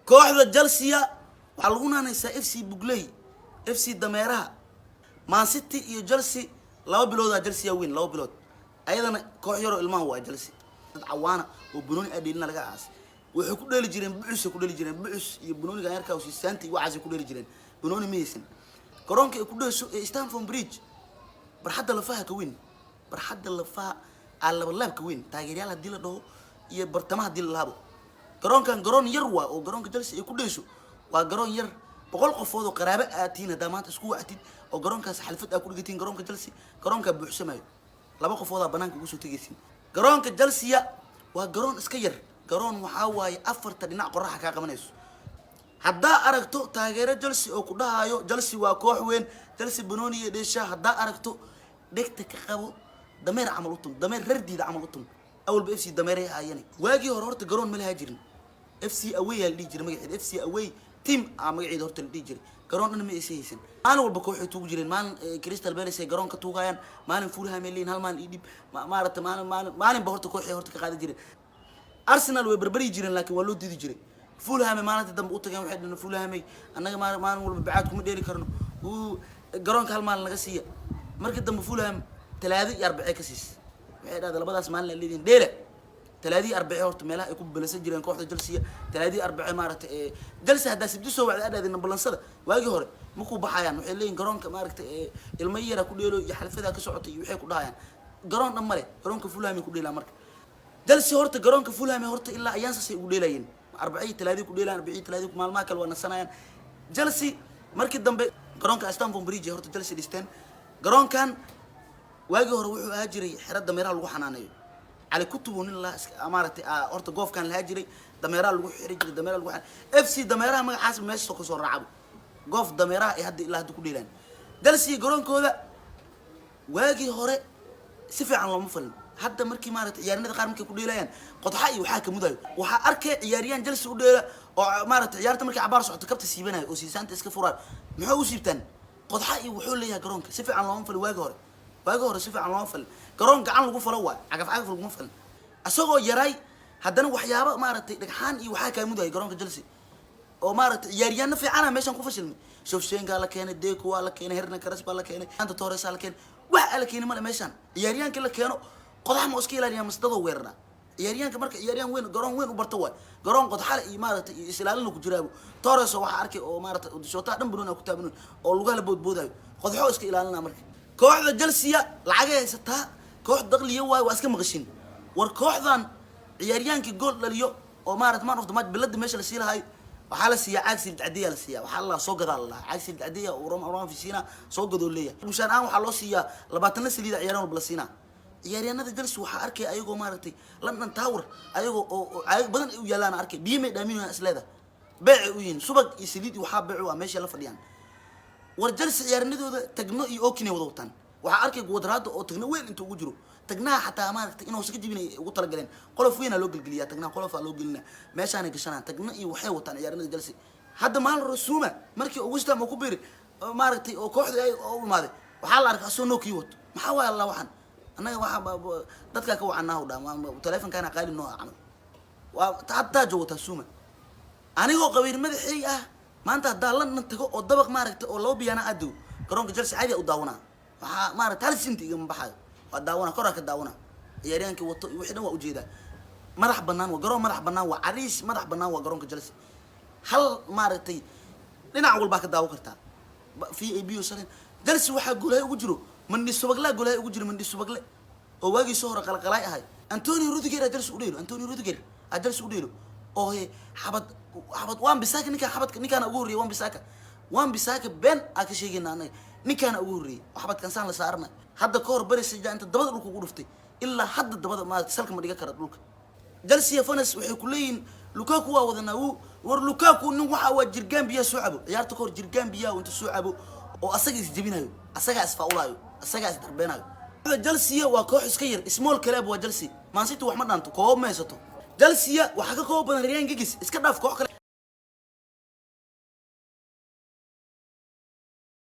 kooxda Chelsea waxa lagu naanaysaa FC Bugley FC Dameeraha Man City iyo Chelsea laba bilood Chelsea win laba bilood ayadana koox yar oo ilmaha waa Chelsea dad cawaana oo Benoni adilna laga aas waxay ku dheeli jireen bucus iyo Benoniga yarka oo Santi waxay ku dheeli jireen Benoni Mason garoonka ay ku dheesho Stamford Bridge barxadda lafaha ka win barxadda lafaha laba ka win taageerayaal hadii la dhaho iyo bartamaha hadii la laabo garoonkan garoon yar waa oo garoonka Chelsea ay ku dheesho waa garoon yar 100 qofood oo qaraabo aatiin hada maanta isku wactid oo garoonkaas xalfad ku dhigatiin garoonka Chelsea garoonka buuxsamayo laba qofood banaanka ugu soo tagaysin garoonka Chelsea waa garoon iska yar garoon waxa waaye afarta dhinac qorax ka qabanayso hadda aragto taageero Chelsea oo ku dhahayo Chelsea waa koox weyn Chelsea Benoni iyo dheesha hadda aragto dhigta ka qabo dameer amal u tum dameer rardiida amal u tum awal FC dameeray ayani waagi hore horta garoon ma laha jirin FC away la dhigi jiray magaceed FC away team magaceed horta la dhigi jiray garoon dhan ma isaysan aan walba kooxay tuugu jireen maalin Crystal Palace ay garoon ka tuugayaan maalin Fulham ay leeyihiin hal maalin idib maarata maalin ba horta kooxay horta ka qaadi jireen Arsenal way barbari jireen laakiin waa loo diidi jiray Fulham maalinta dambe u tagaan waxay dhana Fulham annaga maalin walba bacaad kuma dheeli karno garoonka hal maalin laga siiya markii dambe Fulham 3 iyo 4 ka siis waxay dhaad labadaas maalin la leedin dheele 3 iyo 4 horta meelaha ay ku balasan jireen kooxda Chelsea 3 iyo 4 maaragtay Chelsea hadda sibdi soo wacday aadaadina balansada waagi hore ma ku baxayaan waxay leeyihiin garoonka maaragtay ilmo yar ku dheelo iyo xalfada ka socotay iyo waxay ku dhahayaan garoon dhan male garoonka Fulham ku dheelaa marka Chelsea horta garoonka Fulham horta ilaa ayaansa ay ugu dheelayeen 4-3 ku dheelaan 4-3 maalmaha kale waa nasanayaan Chelsea markii dambe garoonka Stamford Bridge horta Chelsea dhisteen garoonkan waagi hore wuxuu ahaa jiray xirada dameeraha lagu xanaaneeyo على كتب ونلا أمارة أرت قاف كان الهاجري دميرة لو حرج دميرة لو FC دميرة ما حاسب ماشي سوق صور رعب قاف دميرة يهدي الله هدو كل لين درسي قرون كذا واجي هراء سفع عن الله مفلم حتى مركي مارت عيارنا ذكر مركي كل لين قد حقي وحاكم مذاي وحأرك عياريان جلس كل مارت عيارة مركي عبارة صوت كبت سيبنا وسيسانت إسكفورات محو سيبتن قد حقي وحول لي قرونك سفع عن الله مفلم واجي هراء واجه رسيف عن وافل قرون قعان لقو فلوا عقف المفل أسوق يراي هدنا وحيابا مارت دحان إيو حاكا موداي قرون كجلسي أو مارت ياريان في عنا ماشان كوفشلمي شوف شين قال لك هنا ديكو قال لك هنا هرنا كرس قال لك هنا أنت تورس قال لك هنا قال لك هنا ماشان ياريان كله كانوا قضاء مسكيل يا مستضو ويرنا ياريان كمرك ياريان وين قرون وين وبرتوا قرون قد حال إمارة إسلال لك جرابو تورس وحارك أو مارت شوطا دمبرونا كتابنا أو لقاه بود قد حوس كإلالنا مرك kooxda Chelsea lacag ay haysataa koox dakhliyo way iska maqashin war kooxdan ciyaaryaanka gool dhaliyo oo maarad man of the match bilad meesha la siilahay waxa la siiyaa Axel Dacdiya la siiyaa waxa la soo gadaa la Axel Dacdiya oo Roman Fisina soo gado leeyahay mushaan aan waxa loo siiyaa 20 saliida ciyaaraan walba siina ciyaaryaanada Chelsea waxa arkay ayagoo maaragtay London Tower ayagoo oo ayag badan u yeelaan arkay biimay dhaaminayaan isleeda beec u yiin subag iyo saliid waxa beec u meesha la fadhiyaan ورجلس عيارندودا تجنو يوكني وضوطان وحارك قدرات أو تجنو وين أنتوا وجرو تجناها حتى أمانك إنه سكت جبني وطلع جلين قالوا فينا لوج الجلية تجنا قالوا فلوج جلنا ماشي أنا كشنا تجنو يوحيوطان عيارند جلسي حد ما الرسومة مركي وجدها مكبر مارتي أو كحد أو ماذا وحال عارك أصلا كيوت محاول الله وحن أنا واحد تذكر كوا عناه وده وتلفون كان قايل إنه عمل وحتى جوة السومة أنا هو قبيل مدحي ما أنت دالن أنت أو دبق مارك أو لو بيانا أدو كرونك جلس عادي أو داونا مارك هل سنتي يوم بحال وداونا كرك داونا يارينك وحده وأجيده مرحبا نان وقرون مرحبا نان وعريس مرحبا نان وقرونك جلس هل مارتي لنا أول باك داو كرتا في أي بيو سرين جلس واحد قولها وجرو من دي السبق لا قولها وجرو من دي السبق لا وواجي صهر قلقلاي هاي أنتوني روديجر أجلس وديله أنتوني روديجر أجلس وديله أو هي حبط وان بساك نكان حبط نكان أقولي وان بساك بين أكشيجنا أنا نكان أقولي وحبط كان سهل صارنا حد كور بريس جا أنت دبض لك وقولفتي إلا حد دبض ما تسلك ما دقيقة لك جلس يا فنس وحكولين لوكاكو وذناو ورلوكاكو نوحا وجرجان بيا سعبو يارتكور جرجان بيا وأنت سعبو وأسجع جبينه أسجع أسفاولايو أسجع أسدربينه هذا جلسية وكوح سكير اسمه الكلاب وجلسي ما نسيت وأحمد أنتو كوب ما يسطو جلسية وحكا كوب بنا ريان جيجس اسكدنا في كوح